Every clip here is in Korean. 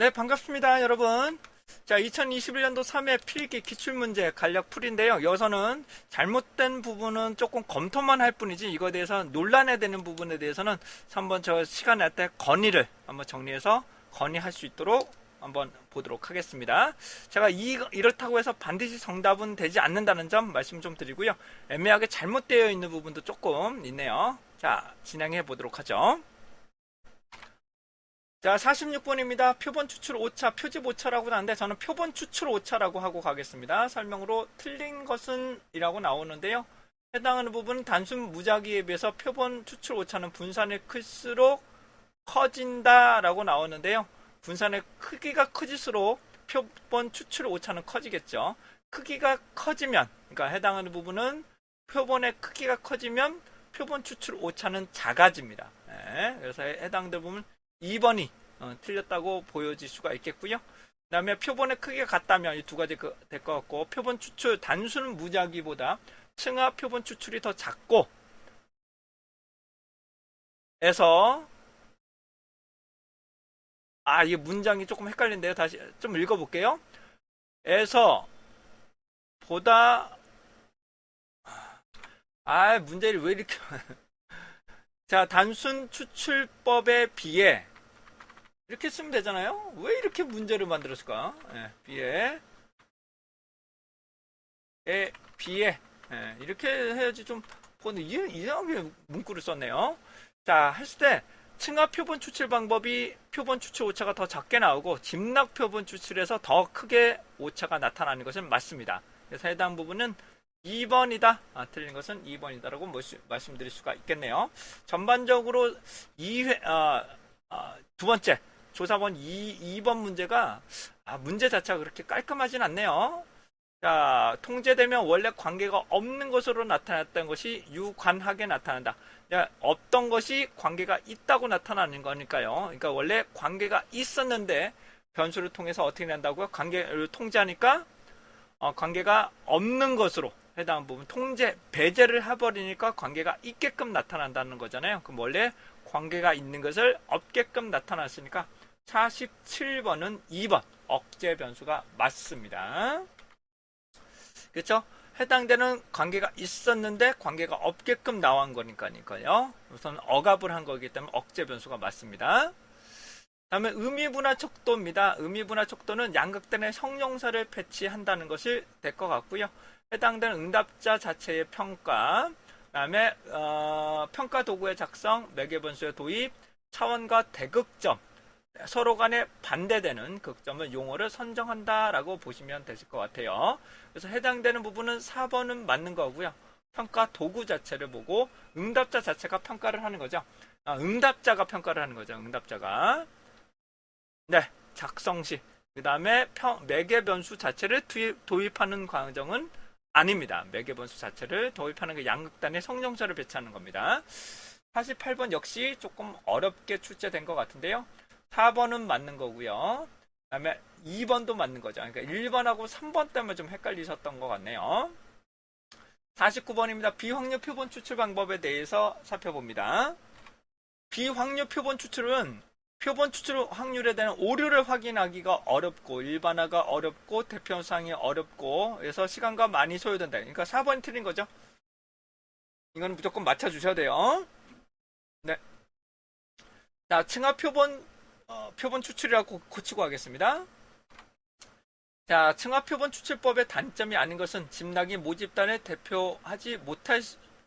네, 반갑습니다, 여러분. 자, 2021년도 3회 필기 기출문제 간략 풀인데요. 여기서는 잘못된 부분은 조금 검토만 할 뿐이지 이거에 대해서 논란에 되는 부분에 대해서는 한번 저 시간 날 때 건의를 한번 정리해서 건의할 수 있도록 한번 보도록 하겠습니다. 제가 이렇다고 해서 반드시 정답은 되지 않는다는 점 말씀 좀 드리고요. 애매하게 잘못되어 있는 부분도 조금 있네요. 자, 진행해 보도록 하죠. 자, 46번입니다. 표본 추출 오차, 표집 오차라고 하는데 저는 표본 추출 오차라고 하고 가겠습니다. 설명으로 틀린 것은 이라고 나오는데요. 해당하는 부분은 단순 무작위에 비해서 표본 추출 오차는 분산이 클수록 커진다 라고 나오는데요. 분산의 크기가 커질수록 표본 추출 오차는 커지겠죠. 크기가 커지면, 그러니까 해당하는 부분은 표본의 크기가 커지면 표본 추출 오차는 작아집니다. 네, 그래서 해당되는 부분 2번이 틀렸다고 보여질 수가 있겠고요. 그 다음에 표본의 크기가 같다면 이 두 가지 될 것 같고, 표본 추출 단순 무작위보다 층하 표본 추출이 더 작고 에서 이게 문장이 조금 헷갈린데요. 다시 좀 읽어볼게요. 에서 보다 문제를 왜 이렇게 자, 단순 추출법에 비해 이렇게 쓰면 되잖아요. 왜 이렇게 문제를 만들었을까? 비해 이렇게 해야지. 좀 이상하게 문구를 썼네요. 자, 했을 때 층하 표본 추출 방법이 표본 추출 오차가 더 작게 나오고 집락 표본 추출에서 더 크게 오차가 나타나는 것은 맞습니다. 그래서 해당 부분은 2번이다. 틀린 것은 2번이다라고 말씀드릴 수가 있겠네요. 전반적으로 두 번째 조사본 2번 문제가 문제 자체가 그렇게 깔끔하진 않네요. 자, 통제되면 원래 관계가 없는 것으로 나타났던 것이 유관하게 나타난다. 없던 것이 관계가 있다고 나타나는 거니까요. 그러니까 원래 관계가 있었는데 변수를 통해서 어떻게 된다고요? 관계를 통제하니까 관계가 없는 것으로 해당 부분 통제 배제를 해버리니까 관계가 있게끔 나타난다는 거잖아요. 그럼 원래 관계가 있는 것을 없게끔 나타났으니까 47번은 2번 억제 변수가 맞습니다. 그렇죠? 해당되는 관계가 있었는데 관계가 없게끔 나온 거니까요. 우선 억압을 한 거기 때문에 억제 변수가 맞습니다. 다음에 의미분할 척도입니다. 의미분할 척도는 양극단에 형용사를 배치한다는 것이 될 것 같고요. 해당되는 응답자 자체의 평가, 다음에 평가 도구의 작성, 매개변수의 도입, 차원과 대극점, 서로 간에 반대되는 극점을 용어를 선정한다라고 보시면 되실 것 같아요. 그래서 해당되는 부분은 4번은 맞는 거고요. 평가 도구 자체를 보고 응답자 자체가 평가를 하는 거죠. 응답자가 평가를 하는 거죠. 응답자가. 네, 작성 시. 그 다음에 매개변수 자체를 도입하는 과정은 아닙니다. 매개변수 자체를 도입하는 게 양극단의 성령사를 배치하는 겁니다. 48번 역시 조금 어렵게 출제된 것 같은데요. 4번은 맞는 거고요. 그 다음에 2번도 맞는 거죠. 그러니까 1번하고 3번 때문에 좀 헷갈리셨던 것 같네요. 49번입니다. 비확률 표본 추출 방법에 대해서 살펴봅니다. 비확률 표본 추출은 표본 추출 확률에 대한 오류를 확인하기가 어렵고 일반화가 어렵고 대표상이 어렵고 그래서 시간과 많이 소요된다. 그러니까 4번이 틀린 거죠. 이건 무조건 맞춰주셔야 돼요. 네. 자, 층하 표본 추출이라고 고치고 하겠습니다. 자, 층하 표본 추출법의 단점이 아닌 것은 집락이 모집단을 대표하지 못할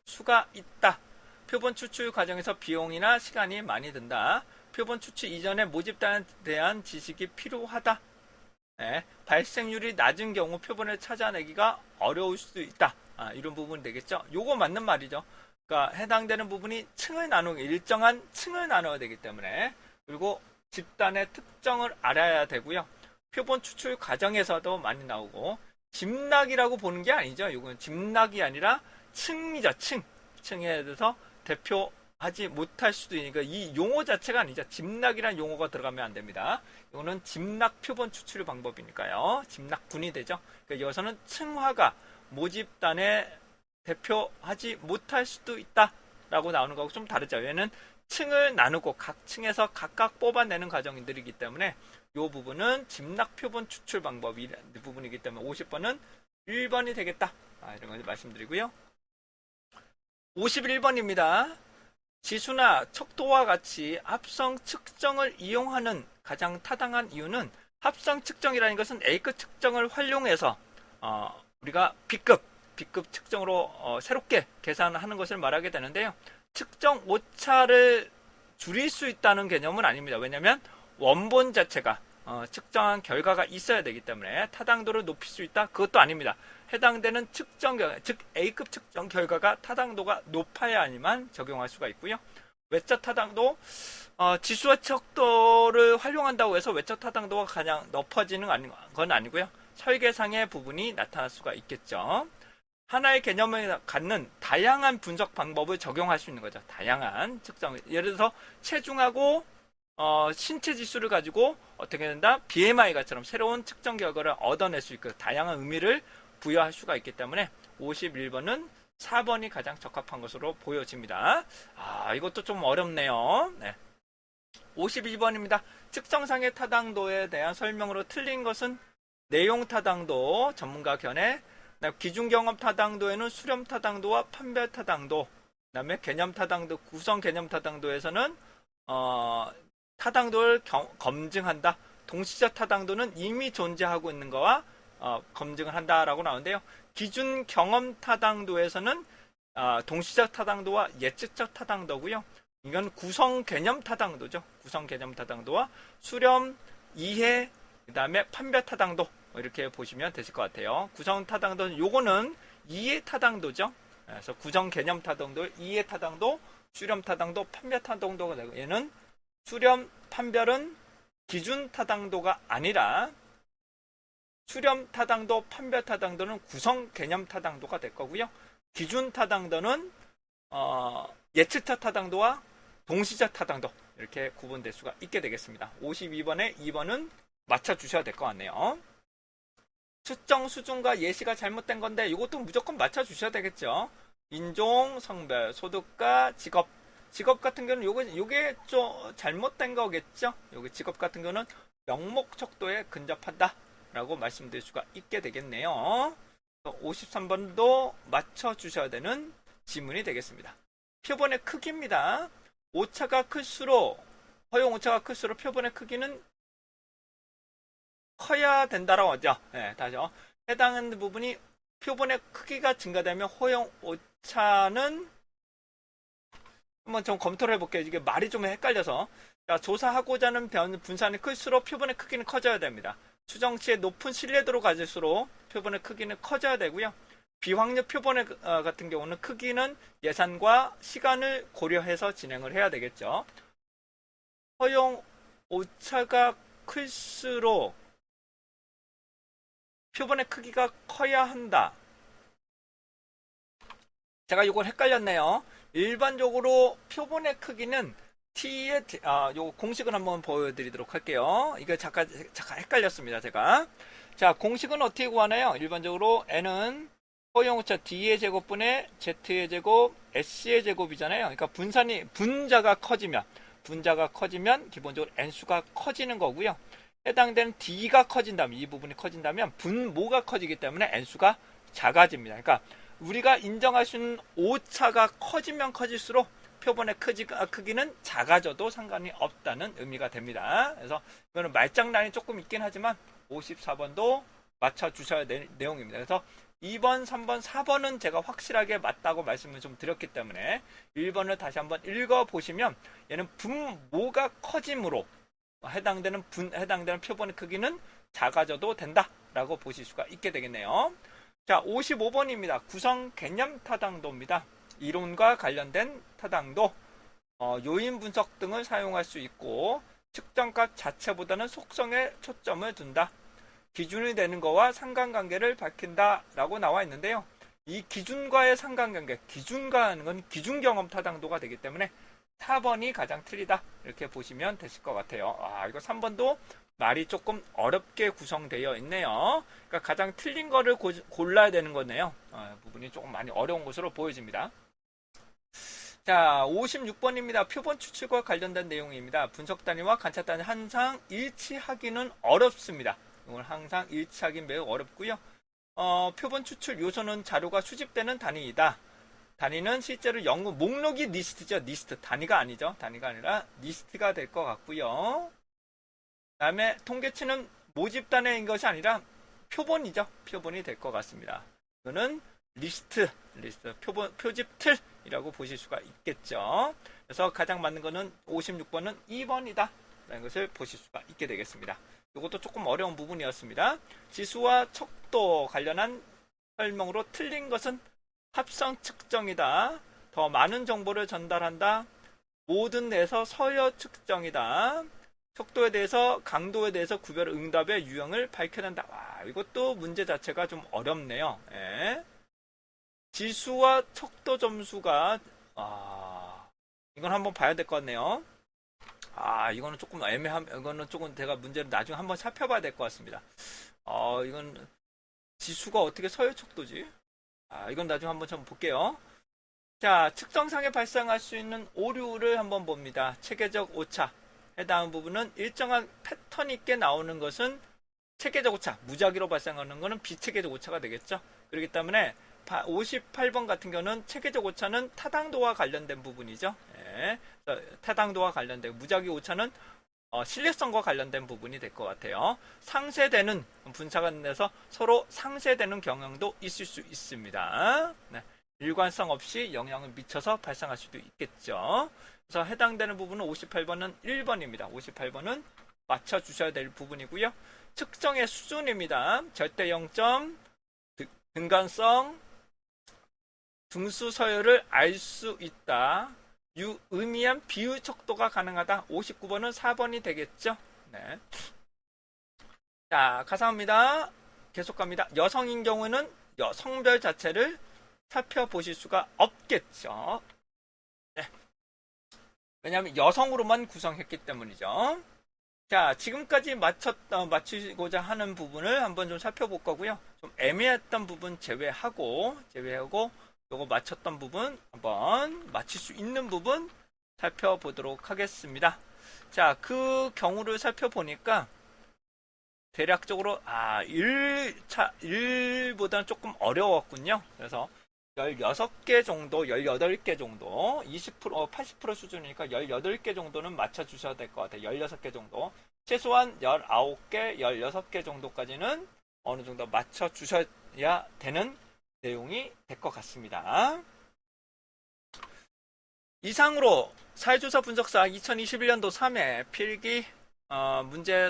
수가 있다. 표본 추출 과정에서 비용이나 시간이 많이 든다. 표본 추출 이전에 모집단에 대한 지식이 필요하다. 네, 발생률이 낮은 경우 표본을 찾아내기가 어려울 수도 있다. 이런 부분이 되겠죠. 요거 맞는 말이죠. 그러니까 해당되는 부분이 일정한 층을 나눠야 되기 때문에, 그리고 집단의 특정을 알아야 되고요. 표본 추출 과정에서도 많이 나오고, 집락이라고 보는 게 아니죠. 이건 집락이 아니라 층이죠. 층에 대해서 대표하지 못할 수도 있으니까 이 용어 자체가 아니죠. 집락이라는 용어가 들어가면 안 됩니다. 이거는 집락 표본 추출 방법이니까요. 집락군이 되죠. 그러니까 여기서는 층화가 모집단에 대표하지 못할 수도 있다라고 나오는 거하고 좀 다르죠. 얘는 층을 나누고 각 층에서 각각 뽑아내는 과정들이기 때문에 이 부분은 짐락 표본 추출 방법이 부분이기 때문에 50번은 1번이 되겠다. 이런 걸 말씀드리고요. 51번입니다. 지수나 척도와 같이 합성 측정을 이용하는 가장 타당한 이유는 합성 측정이라는 것은 A급 측정을 활용해서 우리가 B급 측정으로 새롭게 계산하는 것을 말하게 되는데요. 측정 오차를 줄일 수 있다는 개념은 아닙니다. 왜냐하면 원본 자체가 측정한 결과가 있어야 되기 때문에 타당도를 높일 수 있다? 그것도 아닙니다. 해당되는 측정 결과, 즉 A급 측정 결과가 타당도가 높아야만 적용할 수가 있고요. 외적 타당도, 지수와 척도를 활용한다고 해서 외적 타당도가 가장 높아지는 건 아니고요. 설계상의 부분이 나타날 수가 있겠죠. 하나의 개념을 갖는 다양한 분석 방법을 적용할 수 있는 거죠. 다양한 측정. 예를 들어서 체중하고 신체 지수를 가지고 어떻게 된다? BMI가처럼 새로운 측정 결과를 얻어낼 수 있고 다양한 의미를 부여할 수가 있기 때문에 51번은 4번이 가장 적합한 것으로 보여집니다. 이것도 좀 어렵네요. 네. 52번입니다. 측정상의 타당도에 대한 설명으로 틀린 것은 내용 타당도, 전문가 견해, 기준 경험 타당도에는 수렴 타당도와 판별 타당도, 그다음에 개념 타당도, 구성 개념 타당도에서는 타당도를 검증한다. 동시적 타당도는 이미 존재하고 있는 거와 검증을 한다라고 나오는데요. 기준 경험 타당도에서는 동시적 타당도와 예측적 타당도고요. 이건 구성 개념 타당도죠. 구성 개념 타당도와 수렴, 이해, 그 다음에 판별 타당도 이렇게 보시면 되실 것 같아요. 구성 타당도는 요거는 이해 타당도죠. 그래서 구성 개념 타당도, 이해 타당도, 수렴 타당도, 판별 타당도가 되고 얘는 수렴, 판별은 기준 타당도가 아니라 수렴 타당도, 판별 타당도는 구성 개념 타당도가 될 거고요. 기준 타당도는 예측적 타당도와 동시적 타당도 이렇게 구분될 수가 있게 되겠습니다. 52번에 2번은 맞춰주셔야 될 것 같네요. 측정 수준과 예시가 잘못된 건데 이것도 무조건 맞춰주셔야 되겠죠. 인종, 성별, 소득과 직업. 직업 같은 경우는 요게 좀 잘못된 거겠죠. 요게 직업 같은 경우는 명목 척도에 근접한다 라고 말씀드릴 수가 있게 되겠네요. 53번도 맞춰주셔야 되는 지문이 되겠습니다. 표본의 크기입니다. 오차가 클수록, 허용 오차가 클수록 표본의 크기는 커야 된다라고 하죠. 네, 다시요. 해당하는 부분이 표본의 크기가 증가되면 허용 오차는 한번 좀 검토를 해볼게요. 이게 말이 좀 헷갈려서. 자, 조사하고자 하는 분산이 클수록 표본의 크기는 커져야 됩니다. 추정치의 높은 신뢰도로 가질수록 표본의 크기는 커져야 되고요. 비확률 표본의 같은 경우는 크기는 예산과 시간을 고려해서 진행을 해야 되겠죠. 허용 오차가 클수록 표본의 크기가 커야 한다. 제가 이걸 헷갈렸네요. 일반적으로 표본의 크기는 T의 요 공식을 한번 보여드리도록 할게요. 이거 잠깐 헷갈렸습니다. 제가. 자, 공식은 어떻게 구하나요? 일반적으로 N은 허용오차 D의 제곱분의 Z의 제곱, S의 제곱이잖아요. 그러니까 분자가 커지면 기본적으로 N수가 커지는 거고요. 해당되는 D가 커진다면, 이 부분이 커진다면 분모가 커지기 때문에 N수가 작아집니다. 그러니까 우리가 인정할 수 있는 오차가 커지면 커질수록 표본의 크기는 작아져도 상관이 없다는 의미가 됩니다. 그래서 이거는 말장난이 조금 있긴 하지만 54번도 맞춰주셔야 될 내용입니다. 그래서 2번, 3번, 4번은 제가 확실하게 맞다고 말씀을 좀 드렸기 때문에 1번을 다시 한번 읽어보시면 얘는 분모가 커짐으로 해당되는 표본의 크기는 작아져도 된다라고 보실 수가 있게 되겠네요. 자, 55번입니다. 구성 개념 타당도입니다. 이론과 관련된 타당도, 요인 분석 등을 사용할 수 있고 측정값 자체보다는 속성에 초점을 둔다. 기준이 되는 거와 상관관계를 밝힌다 라고 나와 있는데요. 이 기준과의 상관관계, 기준과 하는 건 기준경험 타당도가 되기 때문에 4번이 가장 틀리다 이렇게 보시면 되실 것 같아요. 이거 3번도 말이 조금 어렵게 구성되어 있네요. 그러니까 가장 틀린 거를 골라야 되는 거네요. 부분이 조금 많이 어려운 것으로 보여집니다. 자, 56번입니다. 표본 추출과 관련된 내용입니다. 분석 단위와 관찰 단위 항상 일치하기는 어렵습니다. 이걸 항상 일치하기 매우 어렵고요. 표본 추출 요소는 자료가 수집되는 단위이다. 단위는 실제로 연구 목록이 리스트죠. 리스트. 단위가 아니죠. 단위가 아니라 리스트가 될 것 같고요. 다음에 통계치는 모집 단위인 것이 아니라 표본이죠. 표본이 될 것 같습니다. 이거는 리스트, 표집 틀이라고 보실 수가 있겠죠. 그래서 가장 맞는 거는 56번은 2번이다. 라는 것을 보실 수가 있게 되겠습니다. 이것도 조금 어려운 부분이었습니다. 지수와 척도 관련한 설명으로 틀린 것은 합성 측정이다. 더 많은 정보를 전달한다. 모든 내에서 서열 측정이다. 척도에 대해서 강도에 대해서 구별 응답의 유형을 밝혀낸다. 와, 이것도 문제 자체가 좀 어렵네요. 예. 지수와 척도 점수가 이건 한번 봐야 될 것 같네요. 이거는 조금 이거는 조금 제가 문제를 나중에 한번 살펴봐야 될 것 같습니다. 이건 지수가 어떻게 서열 척도지? 이건 나중에 한번 좀 볼게요. 자, 측정상에 발생할 수 있는 오류를 한번 봅니다. 체계적 오차. 해당 부분은 일정한 패턴 있게 나오는 것은 체계적 오차, 무작위로 발생하는 것은 비체계적 오차가 되겠죠. 그렇기 때문에 58번 같은 경우는 체계적 오차는 타당도와 관련된 부분이죠. 예. 타당도와 관련된 무작위 오차는 신뢰성과 관련된 부분이 될 것 같아요. 상쇄되는 분사가 돼서 서로 상쇄되는 경향도 있을 수 있습니다. 네. 일관성 없이 영향을 미쳐서 발생할 수도 있겠죠. 그래서 해당되는 부분은 58번은 1번입니다. 58번은 맞춰주셔야 될 부분이고요. 측정의 수준입니다. 절대 0점, 등간성, 등수 서열을 알 수 있다. 의미한 비율 척도가 가능하다. 59번은 4번이 되겠죠. 네. 자, 가상합니다. 계속 갑니다. 여성인 경우는 성별 자체를 살펴보실 수가 없겠죠. 네. 왜냐하면 여성으로만 구성했기 때문이죠. 자, 지금까지 맞추고자 하는 부분을 한번 좀 살펴볼 거고요. 좀 애매했던 부분 제외하고 요거 맞췄던 부분 한번 맞힐 수 있는 부분 살펴보도록 하겠습니다. 자, 그 경우를 살펴보니까 대략적으로 1보다는 조금 어려웠군요. 그래서 16개 정도, 18개 정도, 20%, 80% 수준이니까 18개 정도는 맞춰주셔야 될 것 같아요. 16개 정도. 최소한 19개, 16개 정도까지는 어느 정도 맞춰주셔야 되는 내용이 될 것 같습니다. 이상으로 사회조사 분석사 2021년도 3회 필기 문제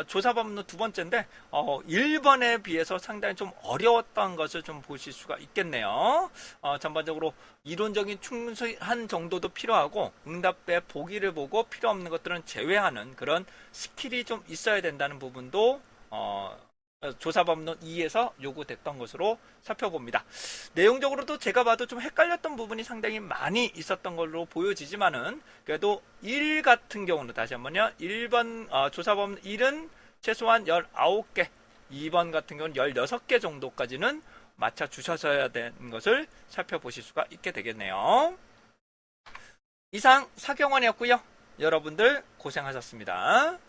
조사법문 두 번째인데 1번에 비해서 상당히 좀 어려웠던 것을 좀 보실 수가 있겠네요. 전반적으로 이론적인 충분한 정도도 필요하고 응답의 보기를 보고 필요 없는 것들은 제외하는 그런 스킬이 좀 있어야 된다는 부분도 조사법문 2에서 요구됐던 것으로 살펴봅니다. 내용적으로도 제가 봐도 좀 헷갈렸던 부분이 상당히 많이 있었던 걸로 보여지지만은 그래도 1 같은 경우는 다시 한번요. 1번 조사법문 1은 최소한 19개, 2번 같은 경우는 16개 정도까지는 맞춰 주셔야 되는 것을 살펴보실 수가 있게 되겠네요. 이상 사경원이었고요. 여러분들 고생하셨습니다.